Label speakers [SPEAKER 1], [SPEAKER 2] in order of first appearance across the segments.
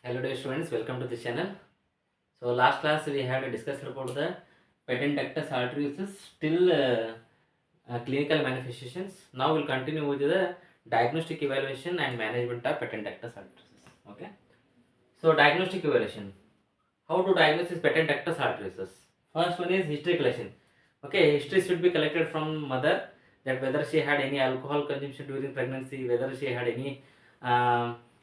[SPEAKER 1] Hello dear students, welcome to the channel. So last class we had discussed about the patent ductus arteriosus till clinical manifestations. Now we'll continue with the diagnostic evaluation and management of patent ductus arteriosus. Okay. So diagnostic evaluation. How to diagnose this patent ductus arteriosus? First one is history collection. Okay, history should be collected from mother, that whether she had any alcohol consumption during pregnancy, whether she had any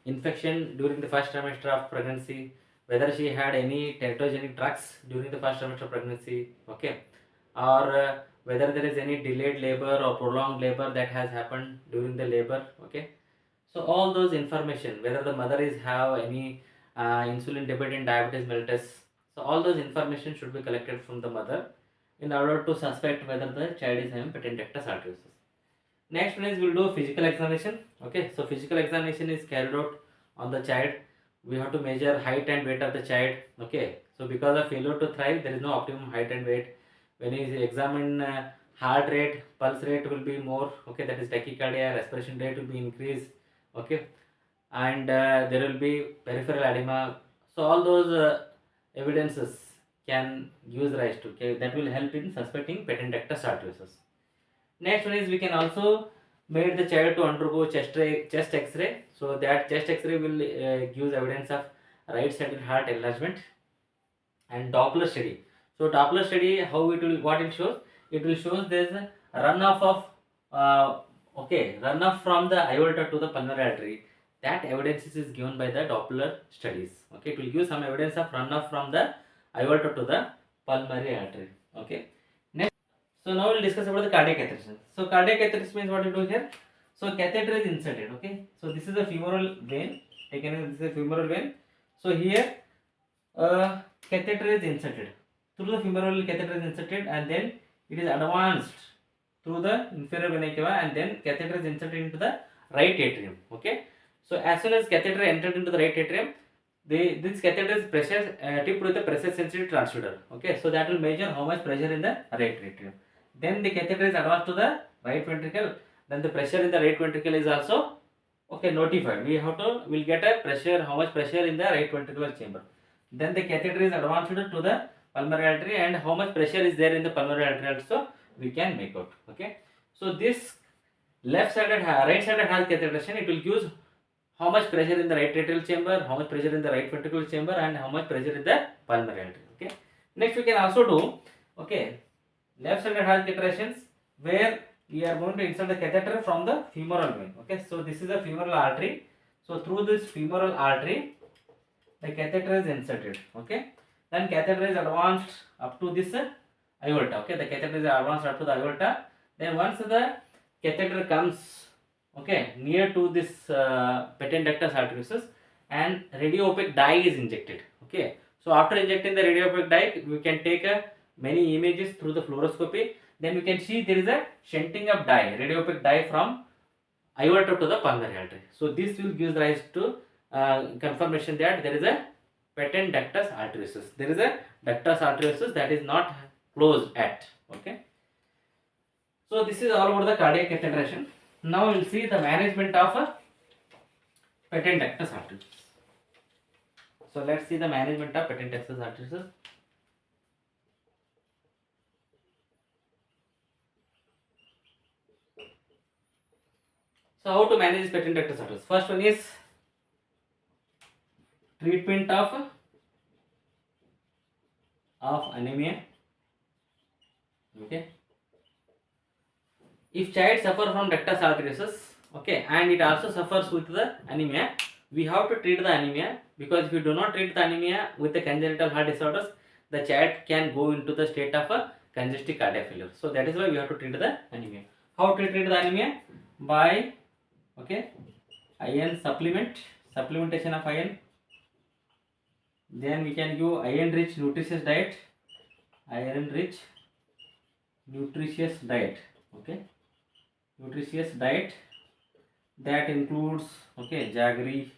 [SPEAKER 1] infection during the first trimester of pregnancy, whether she had any teratogenic drugs during the first trimester of pregnancy, okay, or whether there is any delayed labor or prolonged labor that has happened during the labor, okay. So all those information, whether the mother is have any insulin dependent diabetes mellitus, so all those information should be collected from the mother in order to suspect whether the child is having patent ductus arteriosus. Next one is we'll do physical examination. Okay, so physical examination is carried out on the child. We have to measure height and weight of the child. Okay, so because of failure to thrive, there is no optimum height and weight. When you examine heart rate, pulse rate will be more. Okay, that is tachycardia, respiration rate will be increased. Okay, and there will be peripheral edema. So all those evidences can use rise to. Okay, that will help in suspecting patent ductus arteriosus. Next one is we can also made the child to undergo chest X-ray. So that chest X-ray will give evidence of right-sided heart enlargement. And Doppler study. So Doppler study, how it will, what it shows? It will show there is a runoff of runoff from the aorta to the pulmonary artery. That evidence is given by the Doppler studies. Okay, it will give some evidence of runoff from the aorta to the pulmonary artery. Okay. So now we'll discuss about the cardiac catheterization. So cardiac catheterization means what you do here. So catheter is inserted. Okay. So this is a femoral vein. Taken as this is a femoral vein. So here catheter is inserted. Through the femoral catheter is inserted and then it is advanced through the inferior vena cava and then catheter is inserted into the right atrium. Okay. So as soon as catheter entered into the right atrium, this catheter is pressure tipped with a pressure sensitive transducer. Okay. So that will measure how much pressure in the right atrium. Then the catheter is advanced to the right ventricle. Then the pressure in the right ventricle is also notified. We'll get a pressure, how much pressure in the right ventricular chamber. Then the catheter is advanced to the pulmonary artery and how much pressure is there in the pulmonary artery also we can make out. Okay. So this right-sided heart catheterization, it will give how much pressure in the right atrial chamber, how much pressure in the right ventricular chamber and how much pressure in the pulmonary artery. Okay. Next we can also do left-sided heart catheterizations where we are going to insert the catheter from the femoral vein. Okay, so this is a femoral artery. So through this femoral artery, the catheter is inserted. Okay, then catheter is advanced up to this aorta. Okay, the catheter is advanced up to the aorta. Then once the catheter comes near to this patent ductus arteriosus and radio-opaque dye is injected. Okay, so after injecting the radio-opaque dye, we can take many images through the fluoroscopy. Then we can see there is a shunting of dye, radio-opaque dye from aorta to the pulmonary artery. So this will give rise to confirmation that there is a patent ductus arteriosus. There is a ductus arteriosus that is not closed at. Okay. So this is all about the cardiac catheterization. Now we will see the management of a patent ductus arteriosus. So let's see the management of patent ductus arteriosus. So how to manage patent ductus arteriosus? First one is treatment of anemia. Okay. If child suffer from ductus arteriosus, and it also suffers with the anemia, we have to treat the anemia, because if you do not treat the anemia with the congenital heart disorders, the child can go into the state of a congestive cardiac failure. So that is why we have to treat the anemia. How to treat the anemia? By iron supplementation of iron. Then we can give iron rich nutritious diet. Nutritious diet that includes jaggery,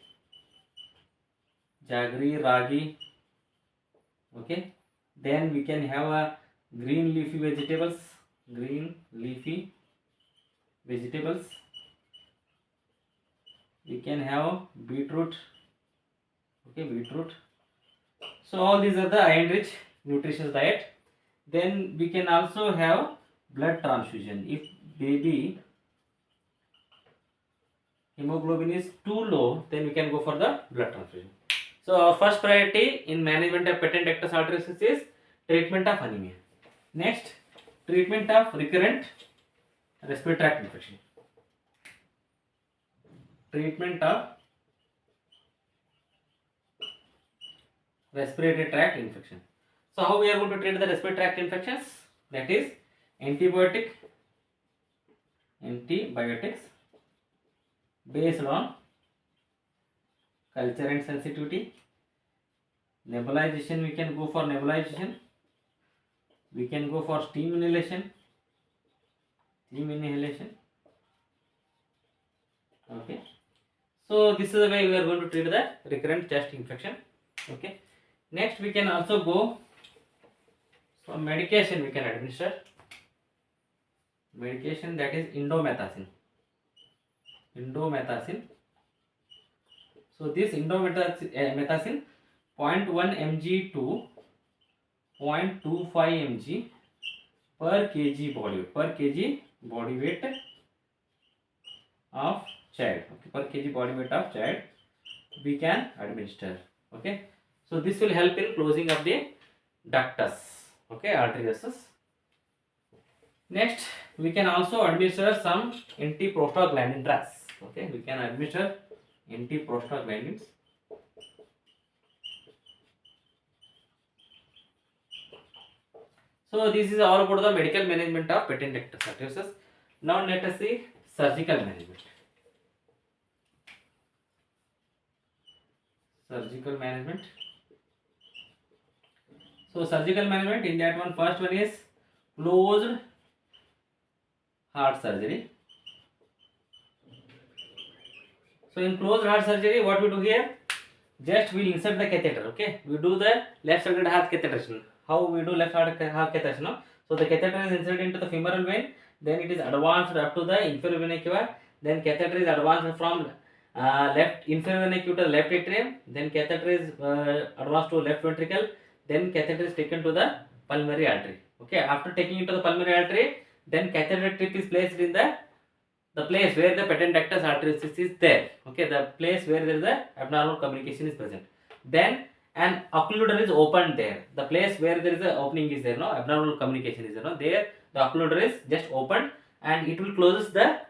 [SPEAKER 1] ragi. Then we can have a green leafy vegetables. We can have beetroot, Okay, beetroot. So all these are the iron rich nutritious diet. Then we can also have blood transfusion. If baby hemoglobin is too low, then we can go for the blood transfusion. So our first priority in management of patent ductus arteriosus is treatment of anemia. Next, treatment of recurrent respiratory tract infection. Treatment of respiratory tract infection. So how we are going to treat the respiratory tract infections? That is antibiotics based on culture and sensitivity. Nebulization, we can go for nebulization. We can go for steam inhalation. Okay. So this is the way we are going to treat the recurrent chest infection. Okay. Next, we can also go some medication we can administer. Medication, that is indomethacin. So this indomethacin 0.1 mg to 0.25 mg per kg body weight of child. Okay, per kg body weight of child we can administer. Okay, so this will help in closing of the ductus. Okay, arteriosus. Next, we can also administer some antiprostaglandin drugs. Okay, we can administer antiprostaglandins. So this is all about the medical management of patent ductus arteriosus. Now let us see surgical management. So surgical management, in that one, first one is closed heart surgery. So in closed heart surgery, what we do here? Just we insert the catheter. Okay, we do the left-sided heart catheterization. How we do left heart catheterization? No? So the catheter is inserted into the femoral vein. Then it is advanced up to the inferior vena cava. Then catheter is advanced from left inferior vena cava to left atrium. Then catheter is advanced to left ventricle. Then catheter is taken to the pulmonary artery. Okay, after taking it to the pulmonary artery, then catheter tip is placed in the place where the patent ductus arteriosus is there. Okay, the place where there is a abnormal communication is present. Then an occluder is opened there. The place where there is a opening is there, no, abnormal communication is there, no, there the occluder is just opened and it will closes the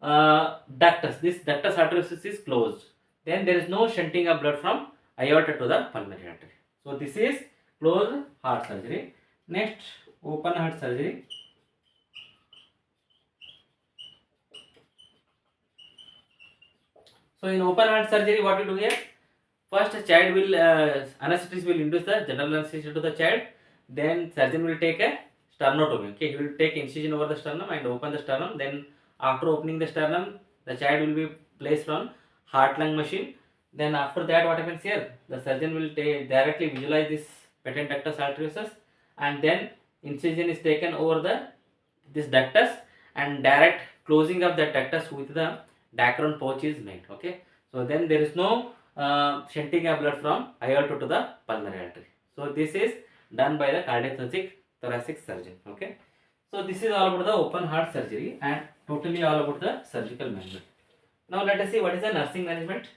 [SPEAKER 1] ductus. This ductus arteriosus is closed. Then there is no shunting of blood from aorta to the pulmonary artery. So this is closed heart surgery. Next, open heart surgery. So in open heart surgery, what we do here? First, child will anesthetist will induce the general anesthesia to the child. Then surgeon will take a sternotomy. Okay, he will take incision over the sternum and open the sternum. Then after opening the sternum, the child will be placed on heart-lung machine. Then after that, what happens here? The surgeon will directly visualize this patent ductus arteriosus, and then incision is taken over this ductus, and direct closing of the ductus with the Dacron pouch is made. Okay, so then there is no shunting of blood from aorta to the pulmonary artery. So this is done by the thoracic surgeon. Okay, so this is all about the open heart surgery and totally all about the surgical management. Now let us see what is the nursing management.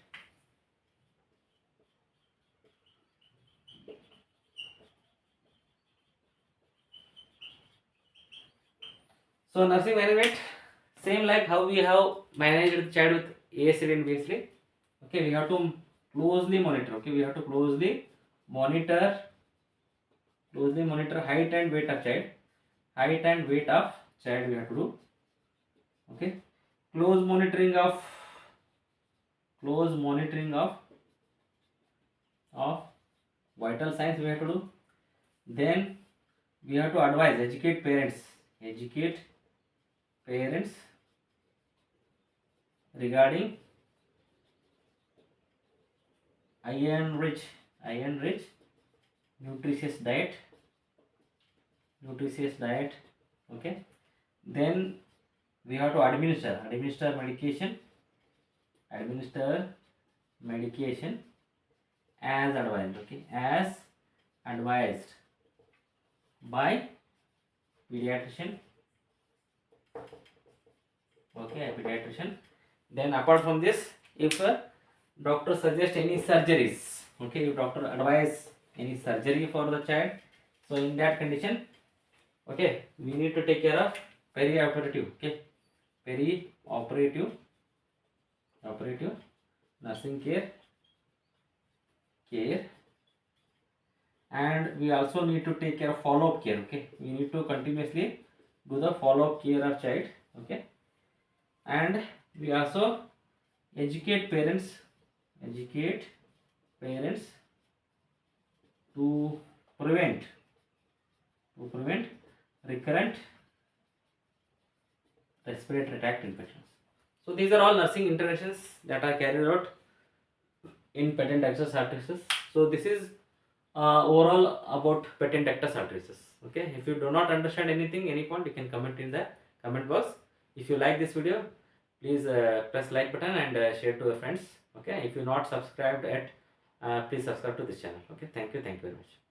[SPEAKER 1] So nursing management, same like how we have managed the child with ASD and BSD. Okay, we have to closely monitor. Okay, we have to closely monitor height and weight of child. Height and weight of child we have to do. Okay, close monitoring of vital signs we have to do. Then we have to advise, educate parents regarding iron rich nutritious diet. Okay, then we have to administer medication as advised. Okay, as advised by pediatrician. Okay, a pediatrician. Then apart from this, if doctor suggests any surgeries, okay, if doctor advise any surgery for the child, so in that condition, okay, we need to take care of perioperative. Okay, perioperative operative nursing care, and we also need to take care of follow-up care. Okay, we need to continuously do the follow-up care of child. Okay, and we also educate parents educate parents to prevent recurrent respiratory tract infections. So these are all nursing interventions that are carried out in patent access arteriosus. So this is overall about patent access arteriosus. Okay, if you do not understand anything, any point, you can comment in the comment box. If you like this video, please press like button and share to your friends. Okay, if you not subscribed yet, please subscribe to this channel. Okay, thank you very much.